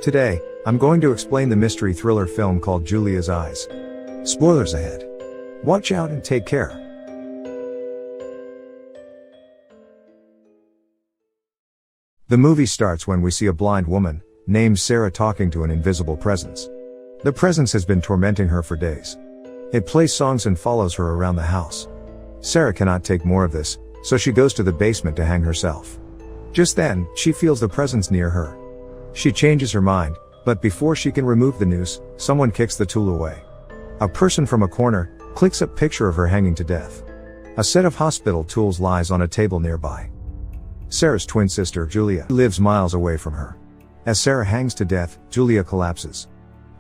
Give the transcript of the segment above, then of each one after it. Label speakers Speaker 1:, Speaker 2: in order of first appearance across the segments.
Speaker 1: Today, I'm going to explain the mystery thriller film called Julia's Eyes. Spoilers ahead. Watch out and take care. The movie starts when we see a blind woman, named Sarah, talking to an invisible presence. The presence has been tormenting her for days. It plays songs and follows her around the house. Sarah cannot take more of this, so she goes to the basement to hang herself. Just then, she feels the presence near her. She changes her mind, but before she can remove the noose, someone kicks the tool away. A person from a corner clicks a picture of her hanging to death. A set of hospital tools lies on a table nearby. Sarah's twin sister, Julia, lives miles away from her. As Sarah hangs to death, Julia collapses.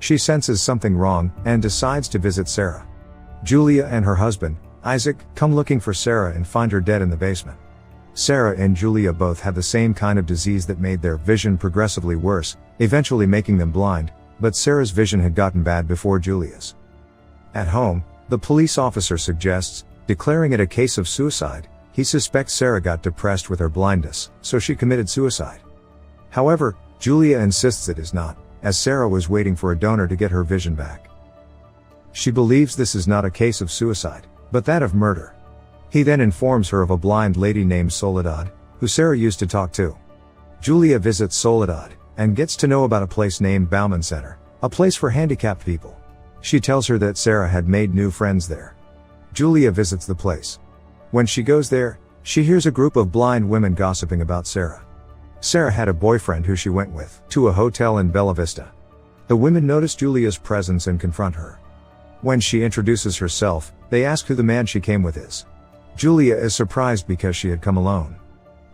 Speaker 1: She senses something wrong and decides to visit Sarah. Julia and her husband, Isaac, come looking for Sarah and find her dead in the basement. Sarah and Julia both had the same kind of disease that made their vision progressively worse, eventually making them blind, but Sarah's vision had gotten bad before Julia's. At home, the police officer suggests, declaring it a case of suicide. He suspects Sarah got depressed with her blindness, so she committed suicide. However, Julia insists it is not, as Sarah was waiting for a donor to get her vision back. She believes this is not a case of suicide, but that of murder. He then informs her of a blind lady named Soledad, who Sarah used to talk to. Julia visits Soledad, and gets to know about a place named Bauman Center, a place for handicapped people. She tells her that Sarah had made new friends there. Julia visits the place. When she goes there, she hears a group of blind women gossiping about Sarah. Sarah had a boyfriend who she went with to a hotel in Bella Vista. The women notice Julia's presence and confront her. When she introduces herself, they ask who the man she came with is. Julia is surprised because she had come alone.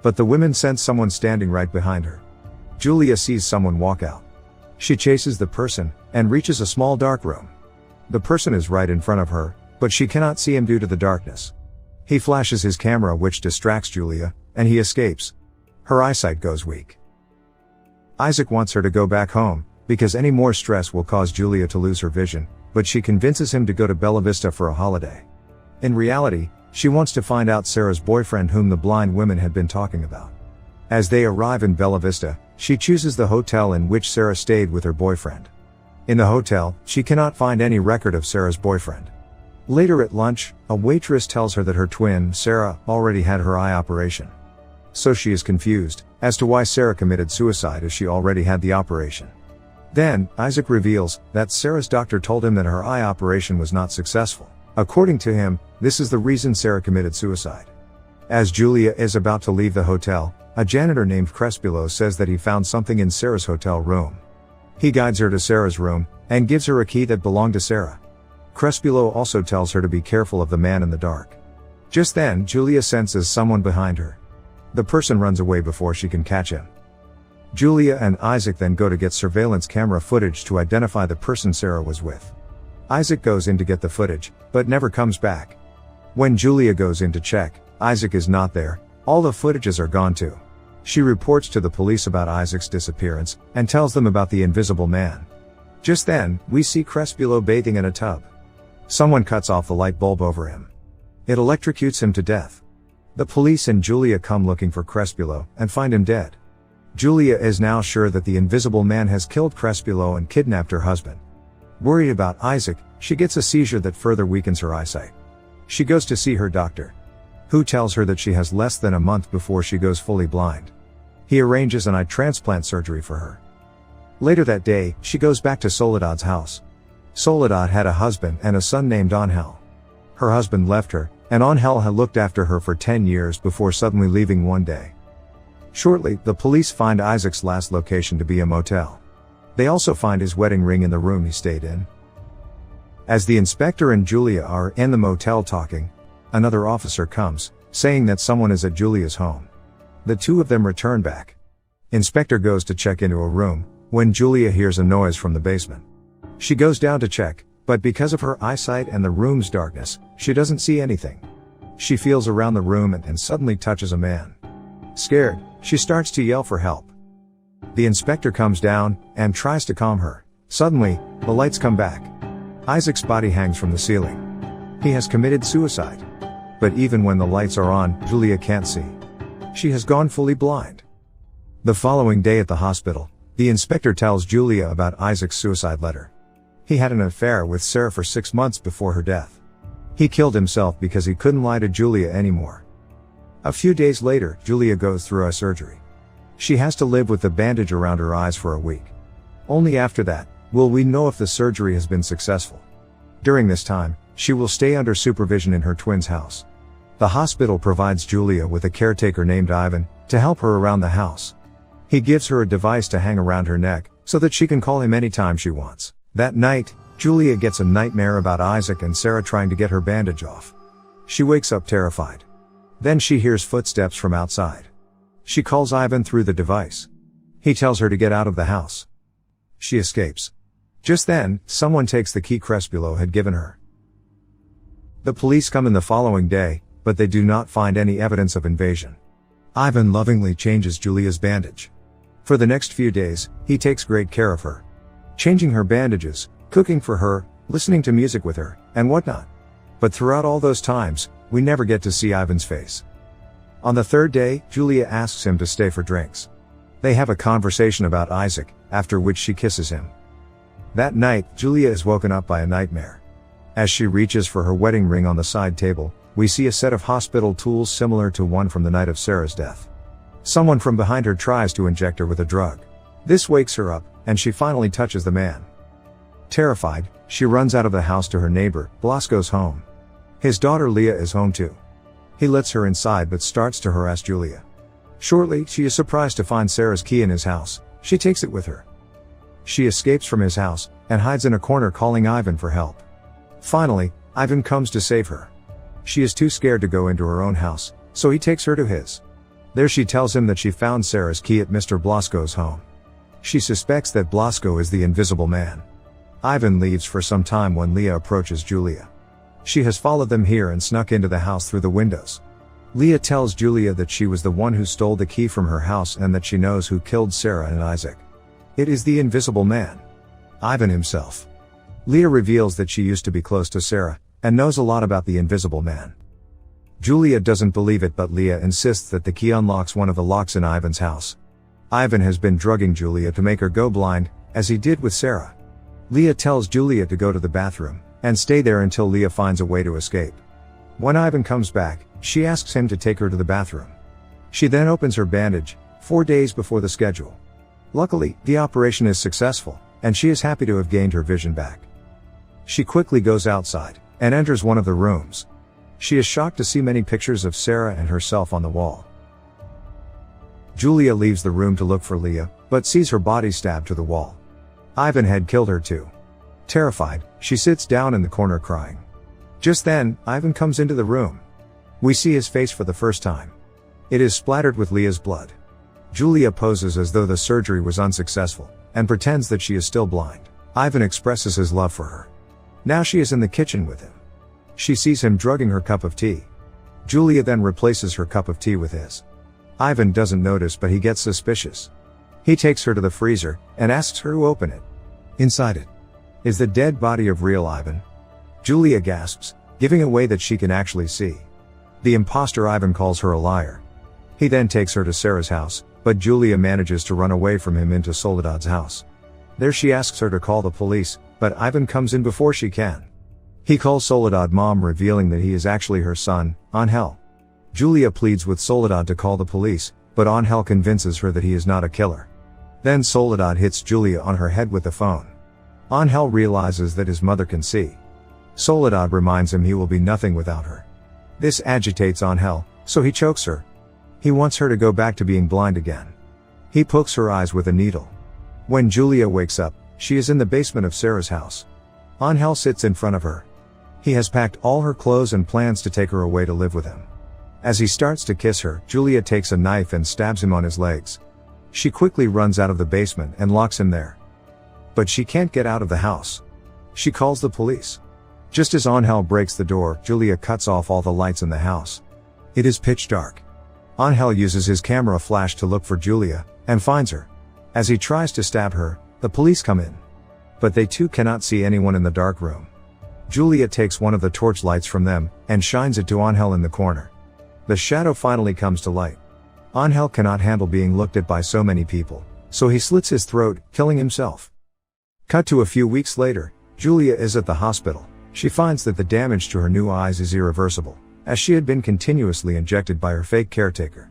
Speaker 1: But the women sense someone standing right behind her. Julia sees someone walk out. She chases the person, and reaches a small dark room. The person is right in front of her, but she cannot see him due to the darkness. He flashes his camera, which distracts Julia, and he escapes. Her eyesight goes weak. Isaac wants her to go back home, because any more stress will cause Julia to lose her vision, but she convinces him to go to Bella Vista for a holiday. In reality, she wants to find out Sarah's boyfriend whom the blind women had been talking about. As they arrive in Bella Vista, she chooses the hotel in which Sarah stayed with her boyfriend. In the hotel, she cannot find any record of Sarah's boyfriend. Later at lunch, a waitress tells her that her twin, Sarah, already had her eye operation. So she is confused as to why Sarah committed suicide, as she already had the operation. Then, Isaac reveals that Sarah's doctor told him that her eye operation was not successful. According to him, this is the reason Sarah committed suicide. As Julia is about to leave the hotel, a janitor named Crespillo says that he found something in Sarah's hotel room. He guides her to Sarah's room, and gives her a key that belonged to Sarah. Crespillo also tells her to be careful of the man in the dark. Just then, Julia senses someone behind her. The person runs away before she can catch him. Julia and Isaac then go to get surveillance camera footage to identify the person Sarah was with. Isaac goes in to get the footage, but never comes back. When Julia goes in to check, Isaac is not there. All the footages are gone too. She reports to the police about Isaac's disappearance, and tells them about the invisible man. Just then, we see Crespillo bathing in a tub. Someone cuts off the light bulb over him. It electrocutes him to death. The police and Julia come looking for Crespillo, and find him dead. Julia is now sure that the invisible man has killed Crespillo and kidnapped her husband. Worried about Isaac, she gets a seizure that further weakens her eyesight. She goes to see her doctor, who tells her that she has less than a month before she goes fully blind. He arranges an eye transplant surgery for her. Later that day, she goes back to Soledad's house. Soledad had a husband and a son named Angel. Her husband left her, and Angel had looked after her for 10 years before suddenly leaving one day. Shortly, the police find Isaac's last location to be a motel. They also find his wedding ring in the room he stayed in. As the inspector and Julia are in the motel talking, another officer comes, saying that someone is at Julia's home. The two of them return back. Inspector goes to check into a room, when Julia hears a noise from the basement. She goes down to check, but because of her eyesight and the room's darkness, she doesn't see anything. She feels around the room and suddenly touches a man. Scared, she starts to yell for help. The inspector comes down, and tries to calm her. Suddenly, the lights come back. Isaac's body hangs from the ceiling. He has committed suicide. But even when the lights are on, Julia can't see. She has gone fully blind. The following day at the hospital, The inspector tells Julia about Isaac's suicide letter. He had an affair with Sarah for 6 months before her death. He killed himself because he couldn't lie to Julia anymore. A few days later, Julia goes through a surgery. She has to live with the bandage around her eyes for a week. Only after that, will we know if the surgery has been successful. During this time, she will stay under supervision in her twin's house. The hospital provides Julia with a caretaker named Ivan, to help her around the house. He gives her a device to hang around her neck, so that she can call him anytime she wants. That night, Julia gets a nightmare about Isaac and Sarah trying to get her bandage off. She wakes up terrified. Then she hears footsteps from outside. She calls Ivan through the device. He tells her to get out of the house. She escapes. Just then, someone takes the key Crespullo had given her. The police come in the following day, but they do not find any evidence of invasion. Ivan lovingly changes Julia's bandage. For the next few days, he takes great care of her. Changing her bandages, cooking for her, listening to music with her, and whatnot. But throughout all those times, we never get to see Ivan's face. On the third day, Julia asks him to stay for drinks. They have a conversation about Isaac, after which she kisses him. That night, Julia is woken up by a nightmare. As she reaches for her wedding ring on the side table, we see a set of hospital tools similar to one from the night of Sarah's death. Someone from behind her tries to inject her with a drug. This wakes her up, and she finally touches the man. Terrified, she runs out of the house to her neighbor, Blasco's home. His daughter Leah is home too. He lets her inside but starts to harass Julia. Shortly, she is surprised to find Sarah's key in his house. She takes it with her. She escapes from his house, and hides in a corner calling Ivan for help. Finally, Ivan comes to save her. She is too scared to go into her own house, so he takes her to his. There she tells him that she found Sarah's key at Mr. Blasco's home. She suspects that Blasco is the Invisible Man. Ivan leaves for some time when Leah approaches Julia. She has followed them here and snuck into the house through the windows. Leah tells Julia that she was the one who stole the key from her house and that she knows who killed Sarah and Isaac. It is the Invisible Man. Ivan himself. Leah reveals that she used to be close to Sarah, and knows a lot about the Invisible Man. Julia doesn't believe it, but Leah insists that the key unlocks one of the locks in Ivan's house. Ivan has been drugging Julia to make her go blind, as he did with Sarah. Leah tells Julia to go to the bathroom, and stay there until Leah finds a way to escape. When Ivan comes back, she asks him to take her to the bathroom. She then opens her bandage, 4 days before the schedule. Luckily, the operation is successful, and she is happy to have gained her vision back. She quickly goes outside, and enters one of the rooms. She is shocked to see many pictures of Sarah and herself on the wall. Julia leaves the room to look for Leah, but sees her body stabbed to the wall. Ivan had killed her too. Terrified, she sits down in the corner crying. Just then, Ivan comes into the room. We see his face for the first time. It is splattered with Leah's blood. Julia poses as though the surgery was unsuccessful, and pretends that she is still blind. Ivan expresses his love for her. Now she is in the kitchen with him. She sees him drugging her cup of tea. Julia then replaces her cup of tea with his. Ivan doesn't notice, but he gets suspicious. He takes her to the freezer, and asks her to open it. Inside it is the dead body of real Ivan. Julia gasps, giving away that she can actually see. The imposter Ivan calls her a liar. He then takes her to Sarah's house, but Julia manages to run away from him into Soledad's house. There she asks her to call the police, but Ivan comes in before she can. He calls Soledad mom, revealing that he is actually her son, Angel. Julia pleads with Soledad to call the police, but Angel convinces her that he is not a killer. Then Soledad hits Julia on her head with the phone. Angel realizes that his mother can see. Soledad reminds him he will be nothing without her. This agitates Angel, so he chokes her. He wants her to go back to being blind again. He pokes her eyes with a needle. When Julia wakes up, she is in the basement of Sarah's house. Angel sits in front of her. He has packed all her clothes and plans to take her away to live with him. As he starts to kiss her, Julia takes a knife and stabs him on his legs. She quickly runs out of the basement and locks him there. But she can't get out of the house. She calls the police. Just as Angel breaks the door, Julia cuts off all the lights in the house. It is pitch dark. Angel uses his camera flash to look for Julia, and finds her. As he tries to stab her, the police come in. But they too cannot see anyone in the dark room. Julia takes one of the torch lights from them, and shines it to Angel in the corner. The shadow finally comes to light. Angel cannot handle being looked at by so many people, so he slits his throat, killing himself. Cut to a few weeks later, Julia is at the hospital. She finds that the damage to her new eyes is irreversible, as she had been continuously injected by her fake caretaker.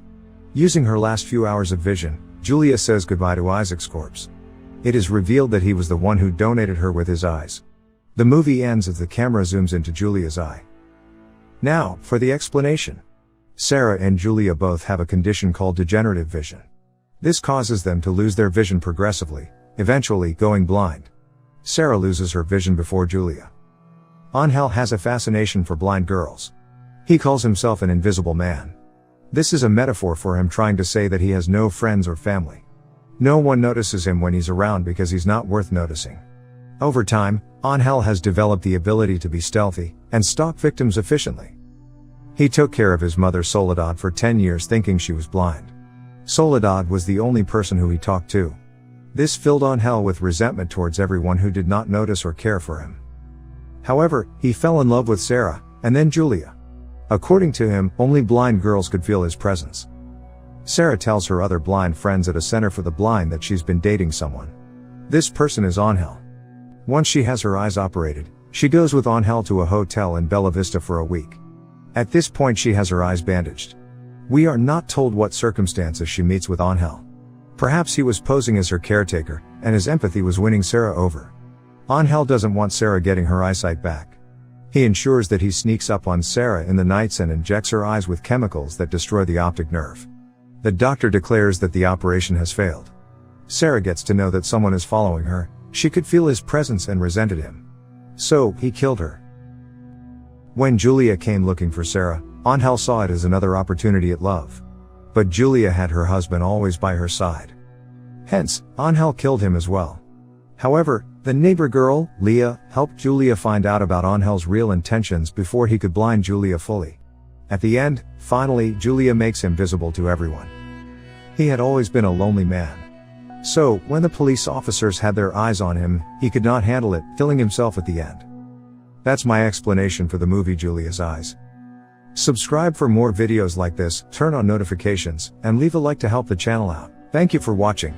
Speaker 1: Using her last few hours of vision, Julia says goodbye to Isaac's corpse. It is revealed that he was the one who donated her with his eyes. The movie ends as the camera zooms into Julia's eye. Now, for the explanation. Sarah and Julia both have a condition called degenerative vision. This causes them to lose their vision progressively, eventually going blind. Sarah loses her vision before Julia. Angel has a fascination for blind girls. He calls himself an invisible man. This is a metaphor for him trying to say that he has no friends or family. No one notices him when he's around because he's not worth noticing. Over time, Angel has developed the ability to be stealthy and stalk victims efficiently. He took care of his mother Soledad for 10 years thinking she was blind. Soledad was the only person who he talked to. This filled Angel with resentment towards everyone who did not notice or care for him. However, he fell in love with Sarah, and then Julia. According to him, only blind girls could feel his presence. Sarah tells her other blind friends at a center for the blind that she's been dating someone. This person is Angel. Once she has her eyes operated, she goes with Angel to a hotel in Bella Vista for a week. At this point she has her eyes bandaged. We are not told what circumstances she meets with Angel. Perhaps he was posing as her caretaker, and his empathy was winning Sarah over. Angel doesn't want Sarah getting her eyesight back. He ensures that he sneaks up on Sarah in the nights and injects her eyes with chemicals that destroy the optic nerve. The doctor declares that the operation has failed. Sarah gets to know that someone is following her. She could feel his presence and resented him. So, he killed her. When Julia came looking for Sarah, Angel saw it as another opportunity at love. But Julia had her husband always by her side. Hence, Angel killed him as well. However, the neighbor girl, Leah, helped Julia find out about Angel's real intentions before he could blind Julia fully. At the end, finally, Julia makes him visible to everyone. He had always been a lonely man. So, when the police officers had their eyes on him, he could not handle it, killing himself at the end. That's my explanation for the movie Julia's Eyes. Subscribe for more videos like this, turn on notifications, and leave a like to help the channel out. Thank you for watching.